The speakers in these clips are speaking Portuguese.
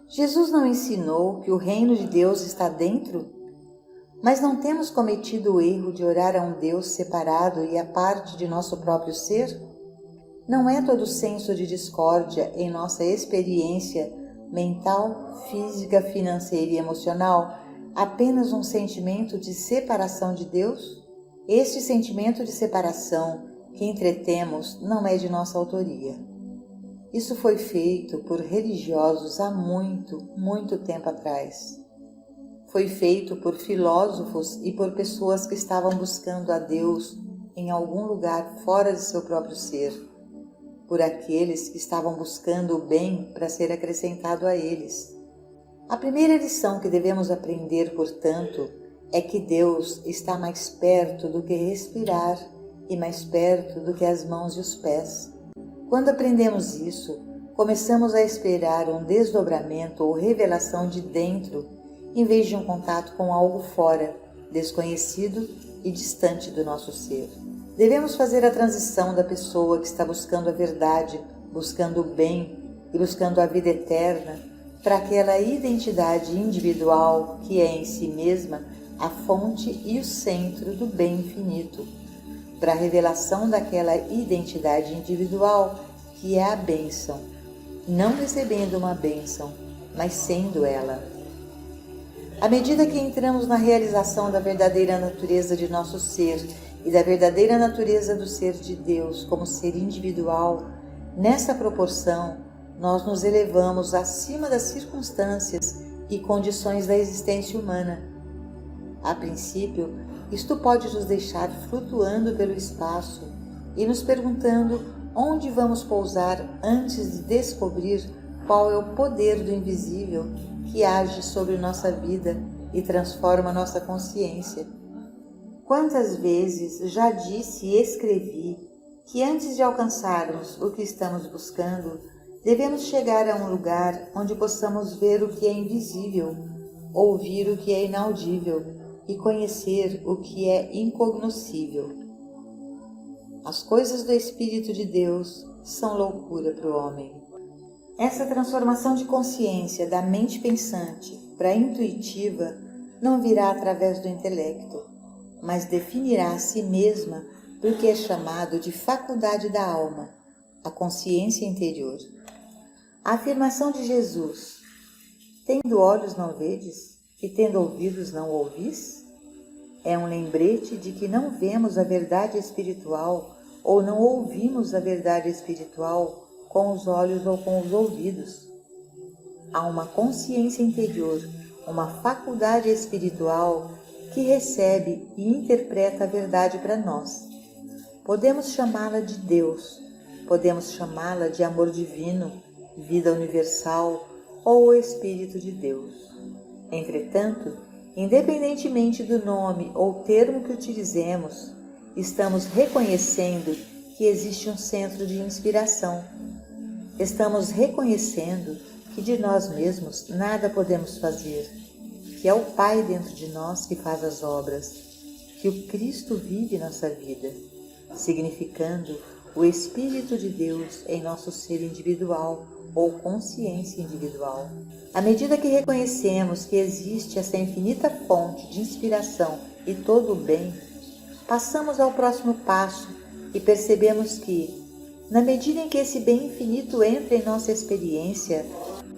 Jesus não ensinou que o reino de Deus está dentro? Mas não temos cometido o erro de orar a um Deus separado e à parte de nosso próprio ser? Não é todo senso de discórdia em nossa experiência mental, física, financeira e emocional apenas um sentimento de separação de Deus? Este sentimento de separação que entretemos não é de nossa autoria. Isso foi feito por religiosos há muito tempo atrás. Foi feito por filósofos e por pessoas que estavam buscando a Deus em algum lugar fora de seu próprio ser, por aqueles que estavam buscando o bem para ser acrescentado a eles. A primeira lição que devemos aprender, portanto, é que Deus está mais perto do que respirar e mais perto do que as mãos e os pés. Quando aprendemos isso, começamos a esperar um desdobramento ou revelação de dentro, em vez de um contato com algo fora, desconhecido e distante do nosso ser. Devemos fazer a transição da pessoa que está buscando a verdade, buscando o bem e buscando a vida eterna, para aquela identidade individual que é em si mesma a fonte e o centro do bem infinito, para a revelação daquela identidade individual que é a bênção, não recebendo uma bênção, mas sendo ela. À medida que entramos na realização da verdadeira natureza de nosso ser e da verdadeira natureza do ser de Deus como ser individual, nessa proporção, nós nos elevamos acima das circunstâncias e condições da existência humana. A princípio, isto pode nos deixar flutuando pelo espaço e nos perguntando onde vamos pousar antes de descobrir qual é o poder do invisível que age sobre nossa vida e transforma nossa consciência. Quantas vezes já disse e escrevi que antes de alcançarmos o que estamos buscando, devemos chegar a um lugar onde possamos ver o que é invisível, ouvir o que é inaudível e conhecer o que é incognoscível. As coisas do Espírito de Deus são loucura para o homem. Essa transformação de consciência da mente pensante para a intuitiva não virá através do intelecto, mas definirá a si mesma pelo que é chamado de faculdade da alma, a consciência interior. A afirmação de Jesus, tendo olhos não vedes e tendo ouvidos não ouvis, é um lembrete de que não vemos a verdade espiritual ou não ouvimos a verdade espiritual com os olhos ou com os ouvidos. Há uma consciência interior, uma faculdade espiritual que recebe e interpreta a verdade para nós. Podemos chamá-la de Deus, podemos chamá-la de amor divino, vida universal ou o Espírito de Deus. Entretanto, independentemente do nome ou termo que utilizemos, estamos reconhecendo que existe um centro de inspiração. Estamos reconhecendo que de nós mesmos nada podemos fazer, que é o Pai dentro de nós que faz as obras, que o Cristo vive nossa vida, significando o Espírito de Deus em nosso ser individual ou consciência individual. À medida que reconhecemos que existe essa infinita fonte de inspiração e todo o bem, passamos ao próximo passo e percebemos que, na medida em que esse bem infinito entra em nossa experiência,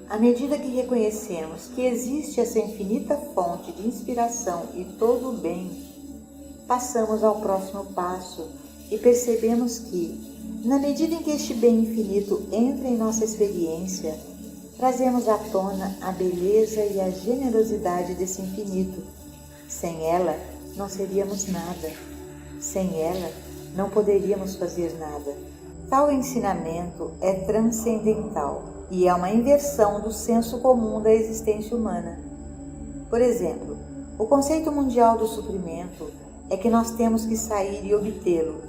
à medida que reconhecemos que existe essa infinita fonte de inspiração e todo o bem, passamos ao próximo passo e percebemos que, na medida em que este bem infinito entra em nossa experiência, trazemos à tona a beleza e a generosidade desse infinito. Sem ela, não seríamos nada. Sem ela, não poderíamos fazer nada. Tal ensinamento é transcendental e é uma inversão do senso comum da existência humana. Por exemplo, o conceito mundial do suprimento é que nós temos que sair e obtê-lo.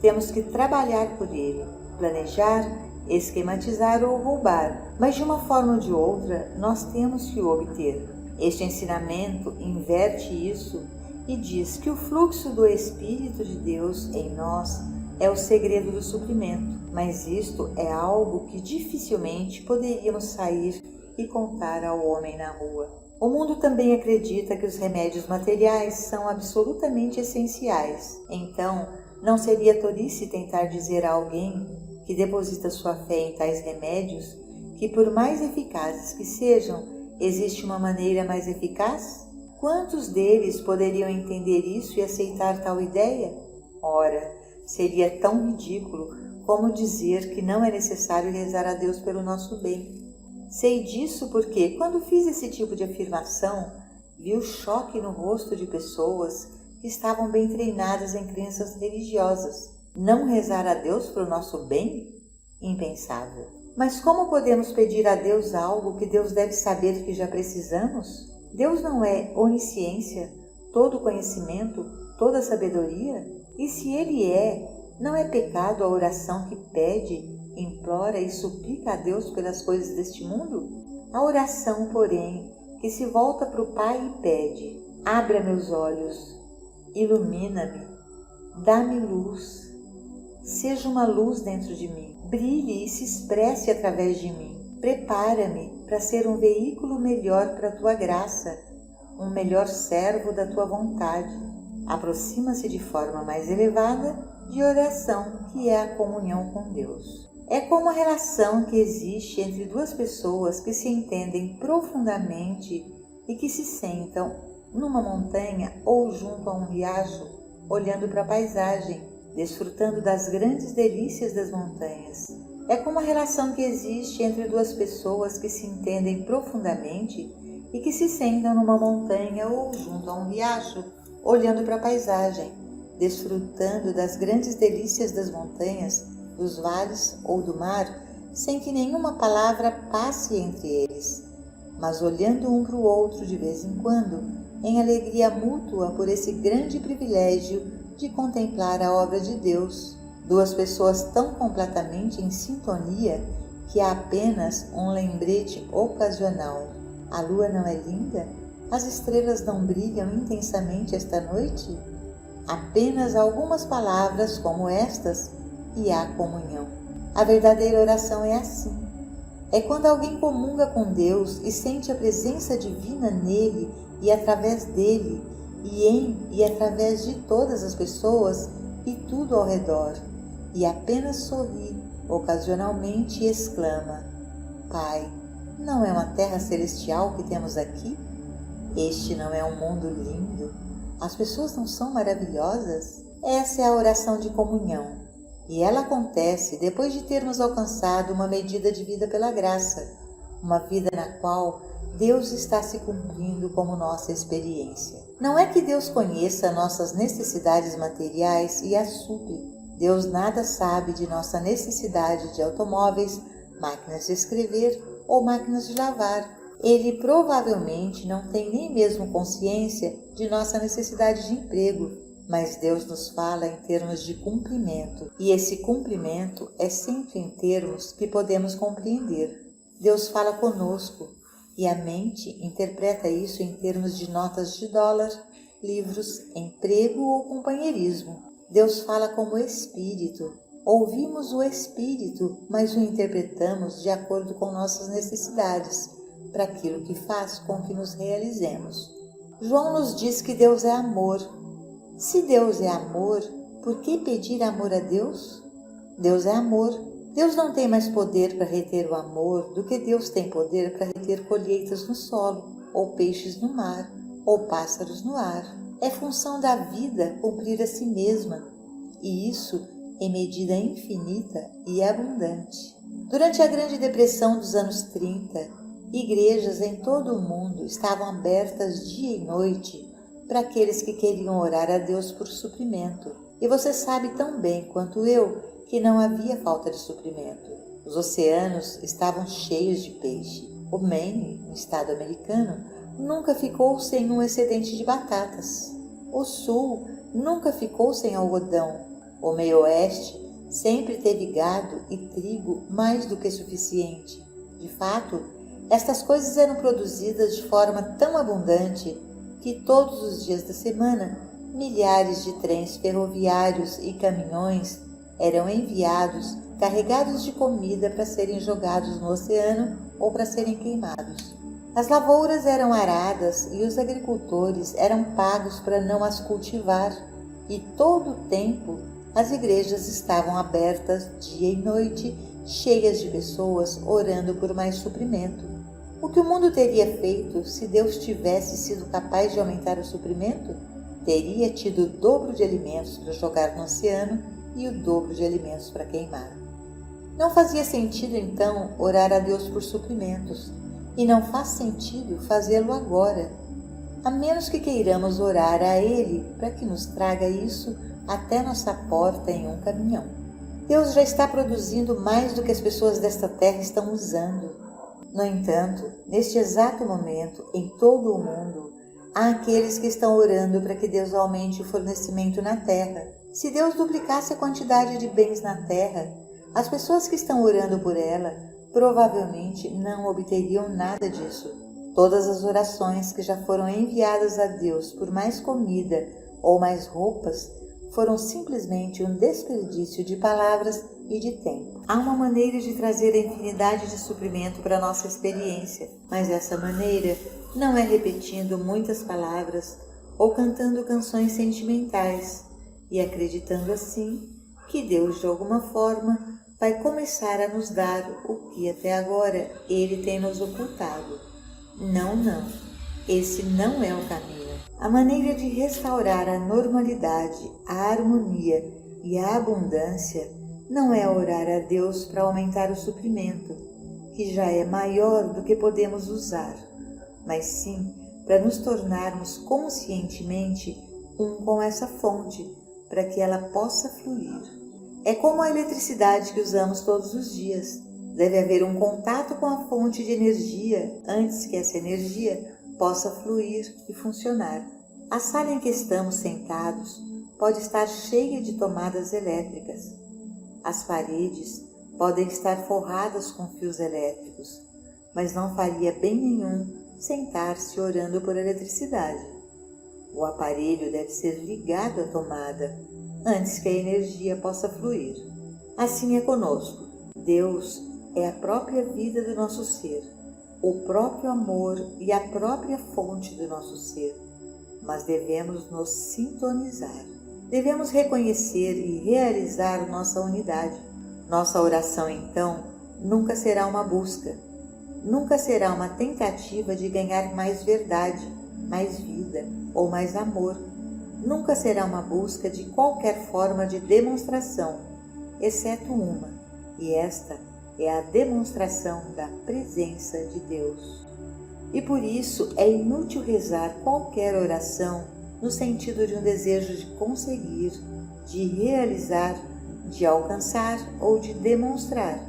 Temos que trabalhar por ele, planejar, esquematizar ou roubar, mas de uma forma ou de outra nós temos que o obter. Este ensinamento inverte isso e diz que o fluxo do Espírito de Deus em nós é o segredo do suprimento, mas isto é algo que dificilmente poderíamos sair e contar ao homem na rua. O mundo também acredita que os remédios materiais são absolutamente essenciais. Então, não seria tolice tentar dizer a alguém que deposita sua fé em tais remédios que, por mais eficazes que sejam, existe uma maneira mais eficaz? Quantos deles poderiam entender isso e aceitar tal ideia? Ora, seria tão ridículo como dizer que não é necessário rezar a Deus pelo nosso bem. Sei disso porque, quando fiz esse tipo de afirmação, vi o choque no rosto de pessoas que estavam bem treinadas em crenças religiosas. Não rezar a Deus pelo nosso bem? Impensável. Mas como podemos pedir a Deus algo que Deus deve saber que já precisamos? Deus não é onisciência, todo conhecimento, toda sabedoria? E se Ele é, não é pecado a oração que pede, implora e suplica a Deus pelas coisas deste mundo? A oração, porém, que se volta para o Pai e pede: abra meus olhos, ilumina-me, dá-me luz, seja uma luz dentro de mim, brilhe e se expresse através de mim, prepara-me para ser um veículo melhor para a tua graça, um melhor servo da tua vontade. Aproxima-se de forma mais elevada de oração, que é a comunhão com Deus. É como a relação que existe entre duas pessoas que se entendem profundamente e que se sentam numa montanha ou junto a um riacho, olhando para a paisagem, desfrutando das grandes delícias das montanhas. É como a relação que existe entre duas pessoas que se entendem profundamente e que se sentam numa montanha ou junto a um riacho, olhando para a paisagem, desfrutando das grandes delícias das montanhas, dos vales ou do mar, sem que nenhuma palavra passe entre eles, mas olhando um para o outro de vez em quando, em alegria mútua por esse grande privilégio de contemplar a obra de Deus. Duas pessoas tão completamente em sintonia que há apenas um lembrete ocasional. A lua não é linda? As estrelas não brilham intensamente esta noite? Apenas algumas palavras como estas e há comunhão. A verdadeira oração é assim. É quando alguém comunga com Deus e sente a presença divina nele e através dele, e em e através de todas as pessoas e tudo ao redor, e apenas sorri ocasionalmente e exclama: Pai, não é uma terra celestial que temos aqui? Este não é um mundo lindo? As pessoas não são maravilhosas? Essa é a oração de comunhão. E ela acontece depois de termos alcançado uma medida de vida pela graça, uma vida na qual Deus está se cumprindo como nossa experiência. Não é que Deus conheça nossas necessidades materiais e as supre. Deus nada sabe de nossa necessidade de automóveis, máquinas de escrever ou máquinas de lavar. Ele provavelmente não tem nem mesmo consciência de nossa necessidade de emprego, mas Deus nos fala em termos de cumprimento, e esse cumprimento é sempre em termos que podemos compreender. Deus fala conosco, e a mente interpreta isso em termos de notas de dólar, livros, emprego ou companheirismo. Deus fala como Espírito. Ouvimos o Espírito, mas o interpretamos de acordo com nossas necessidades, para aquilo que faz com que nos realizemos. João nos diz que Deus é amor. Se Deus é amor, por que pedir amor a Deus? Deus é amor. Deus não tem mais poder para reter o amor do que Deus tem poder para reter colheitas no solo, ou peixes no mar, ou pássaros no ar. É função da vida cumprir a si mesma, e isso em medida infinita e abundante. Durante a Grande Depressão dos anos 30, igrejas em todo o mundo estavam abertas dia e noite para aqueles que queriam orar a Deus por suprimento. E você sabe tão bem quanto eu que não havia falta de suprimento. Os oceanos estavam cheios de peixe. O Maine, no estado americano, nunca ficou sem um excedente de batatas. O Sul nunca ficou sem algodão. O Meio Oeste sempre teve gado e trigo mais do que suficiente. De fato, estas coisas eram produzidas de forma tão abundante que todos os dias da semana milhares de trens ferroviários e caminhões eram enviados carregados de comida para serem jogados no oceano ou para serem queimados. As lavouras eram aradas e os agricultores eram pagos para não as cultivar, e todo o tempo as igrejas estavam abertas dia e noite, cheias de pessoas orando por mais suprimento. O que o mundo teria feito se Deus tivesse sido capaz de aumentar o suprimento? Teria tido o dobro de alimentos para jogar no oceano e o dobro de alimentos para queimar. Não fazia sentido, então, orar a Deus por suprimentos, e não faz sentido fazê-lo agora, a menos que queiramos orar a Ele para que nos traga isso até nossa porta em um caminhão. Deus já está produzindo mais do que as pessoas desta terra estão usando. No entanto, neste exato momento, em todo o mundo, há aqueles que estão orando para que Deus aumente o fornecimento na terra. Se Deus duplicasse a quantidade de bens na terra, as pessoas que estão orando por ela provavelmente não obteriam nada disso. Todas as orações que já foram enviadas a Deus por mais comida ou mais roupas foram simplesmente um desperdício de palavras e de tempo. Há uma maneira de trazer a infinidade de suprimento para a nossa experiência, mas essa maneira não é repetindo muitas palavras ou cantando canções sentimentais e acreditando assim que Deus de alguma forma vai começar a nos dar o que até agora Ele tem nos ocultado. Não. Esse não é o caminho. A maneira de restaurar a normalidade, a harmonia e a abundância não é orar a Deus para aumentar o suprimento, que já é maior do que podemos usar, mas sim para nos tornarmos conscientemente um com essa fonte, para que ela possa fluir. É como a eletricidade que usamos todos os dias. Deve haver um contato com a fonte de energia antes que essa energia possa fluir e funcionar. A sala em que estamos sentados pode estar cheia de tomadas elétricas. As paredes podem estar forradas com fios elétricos, mas não faria bem nenhum sentar-se orando por eletricidade. O aparelho deve ser ligado à tomada antes que a energia possa fluir. Assim é conosco. Deus é a própria vida do nosso ser, o próprio amor e a própria fonte do nosso ser, mas devemos nos sintonizar. Devemos reconhecer e realizar nossa unidade. Nossa oração, então, nunca será uma busca, nunca será uma tentativa de ganhar mais verdade, mais vida ou mais amor. Nunca será uma busca de qualquer forma de demonstração, exceto uma, e esta é a demonstração da presença de Deus. E por isso é inútil rezar qualquer oração no sentido de um desejo de conseguir, de realizar, de alcançar ou de demonstrar.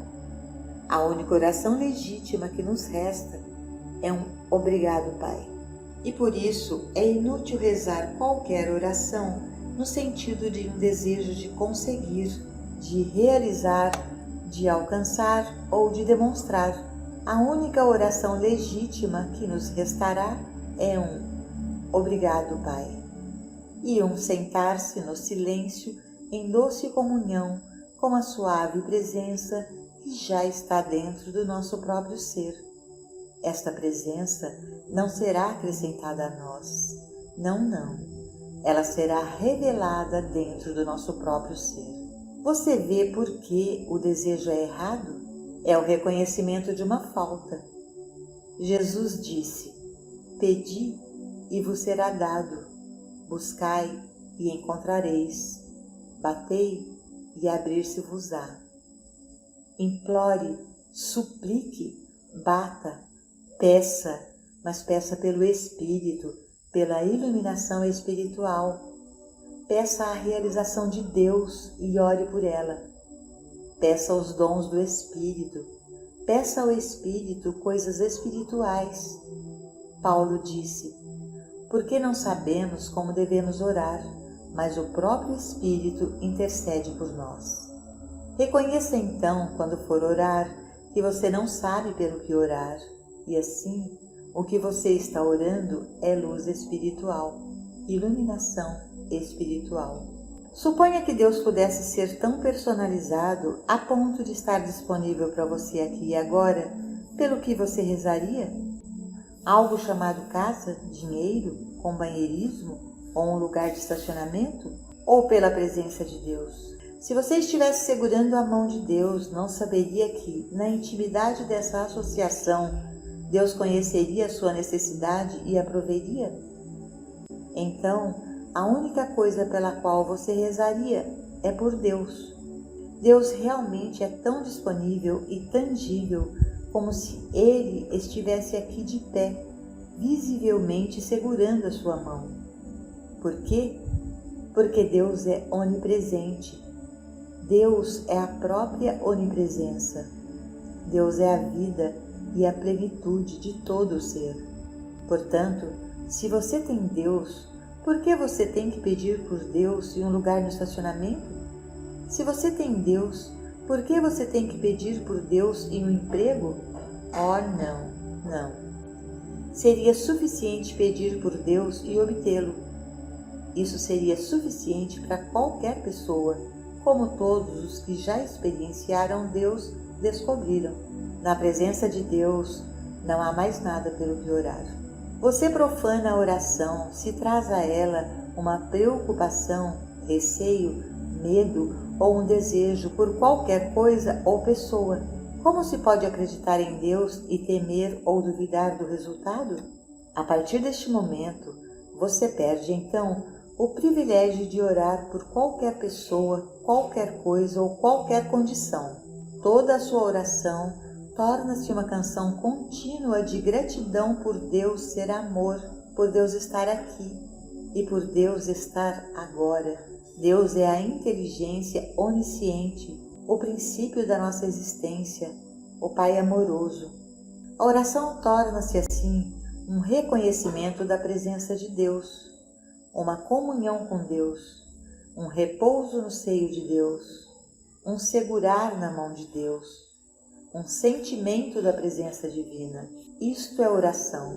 A única oração legítima que nos resta é um obrigado, Pai. E por isso é inútil rezar qualquer oração no sentido de um desejo de conseguir, de realizar, de alcançar ou de demonstrar. A única oração legítima que nos restará é um obrigado, Pai, e um sentar-se no silêncio em doce comunhão com a suave presença que já está dentro do nosso próprio ser. Esta presença não será acrescentada a nós. Não. Ela será revelada dentro do nosso próprio ser. Você vê por que o desejo é errado? É o reconhecimento de uma falta. Jesus disse: pedi e vos será dado, buscai e encontrareis, batei e abrir-se-vos-á. Implore, suplique, bata, peça, mas peça pelo Espírito, pela iluminação espiritual. Peça a realização de Deus e ore por ela. Peça os dons do Espírito. Peça ao Espírito coisas espirituais. Paulo disse: porque não sabemos como devemos orar, mas o próprio Espírito intercede por nós. Reconheça então, quando for orar, que você não sabe pelo que orar, e assim, o que você está orando é luz espiritual, iluminação espiritual. Suponha que Deus pudesse ser tão personalizado a ponto de estar disponível para você aqui e agora, pelo que você rezaria? Algo chamado casa, dinheiro, companheirismo ou um lugar de estacionamento? Ou pela presença de Deus? Se você estivesse segurando a mão de Deus, não saberia que, na intimidade dessa associação, Deus conheceria a sua necessidade e a proveria? Então, a única coisa pela qual você rezaria é por Deus. Deus realmente é tão disponível e tangível como se Ele estivesse aqui de pé, visivelmente segurando a sua mão. Por quê? Porque Deus é onipresente. Deus é a própria onipresença. Deus é a vida e a plenitude de todo o ser. Portanto, se você tem Deus, por que você tem que pedir por Deus em um lugar no estacionamento? Se você tem Deus, por que você tem que pedir por Deus em um emprego? Oh, não. Seria suficiente pedir por Deus e obtê-lo. Isso seria suficiente para qualquer pessoa, como todos os que já experienciaram Deus descobriram. Na presença de Deus, não há mais nada pelo que orar. Você profana a oração se traz a ela uma preocupação, receio, medo ou um desejo por qualquer coisa ou pessoa. Como se pode acreditar em Deus e temer ou duvidar do resultado? A partir deste momento, você perde então o privilégio de orar por qualquer pessoa, qualquer coisa ou qualquer condição. Toda a sua oração torna-se uma canção contínua de gratidão por Deus ser amor, por Deus estar aqui e por Deus estar agora. Deus é a inteligência onisciente, o princípio da nossa existência, o Pai amoroso. A oração torna-se assim um reconhecimento da presença de Deus, uma comunhão com Deus, um repouso no seio de Deus, um segurar na mão de Deus, um sentimento da presença divina. Isto é oração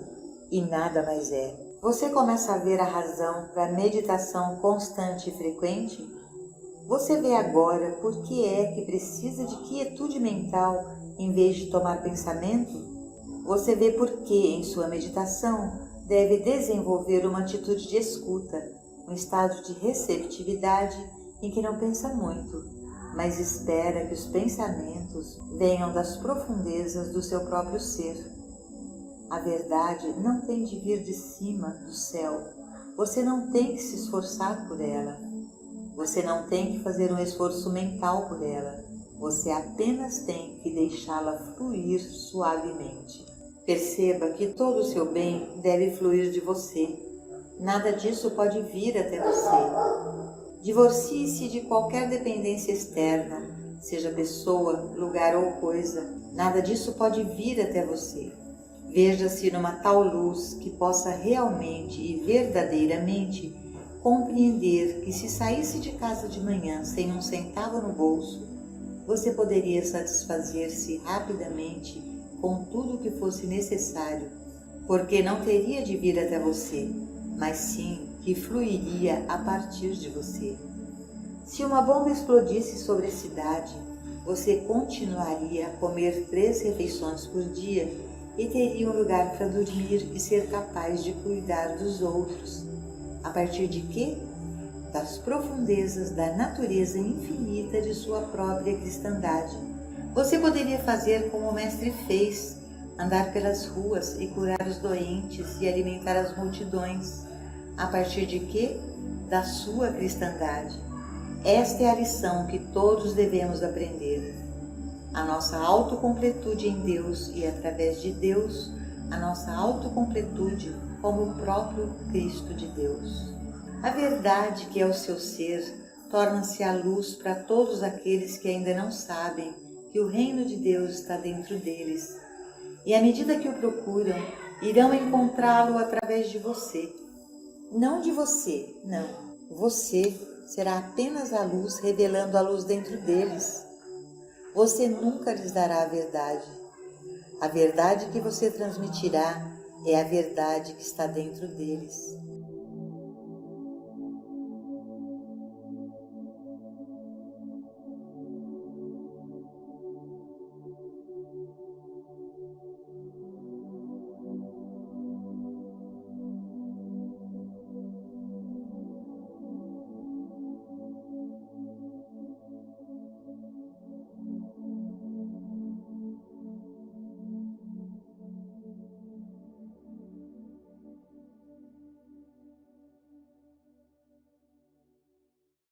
e nada mais é. Você começa a ver a razão para a meditação constante e frequente? Você vê agora por que é que precisa de quietude mental em vez de tomar pensamento? Você vê por que em sua meditação deve desenvolver uma atitude de escuta, um estado de receptividade em que não pensa muito, mas espera que os pensamentos venham das profundezas do seu próprio ser. A verdade não tem de vir de cima do céu. Você não tem que se esforçar por ela. Você não tem que fazer um esforço mental por ela. Você apenas tem que deixá-la fluir suavemente. Perceba que todo o seu bem deve fluir de você. Nada disso pode vir até você. Divorcie-se de qualquer dependência externa, seja pessoa, lugar ou coisa. Nada disso pode vir até você. Veja-se numa tal luz que possa realmente e verdadeiramente compreender que se saísse de casa de manhã sem um centavo no bolso, você poderia satisfazer-se rapidamente com tudo o que fosse necessário, porque não teria de vir até você, mas sim que fluiria a partir de você. Se uma bomba explodisse sobre a cidade, você continuaria a comer 3 refeições por dia e teria um lugar para dormir e ser capaz de cuidar dos outros. A partir de quê? Das profundezas da natureza infinita de sua própria cristandade. Você poderia fazer como o Mestre fez, andar pelas ruas e curar os doentes e alimentar as multidões. A partir de quê? Da sua cristandade. Esta é a lição que todos devemos aprender. A nossa autocompletude em Deus e, através de Deus, a nossa autocompletude como o próprio Cristo de Deus. A verdade que é o seu ser torna-se a luz para todos aqueles que ainda não sabem que o reino de Deus está dentro deles. E à medida que o procuram, irão encontrá-lo através de você. Não de você, não. Você será apenas a luz revelando a luz dentro deles. Você nunca lhes dará a verdade. A verdade que você transmitirá é a verdade que está dentro deles.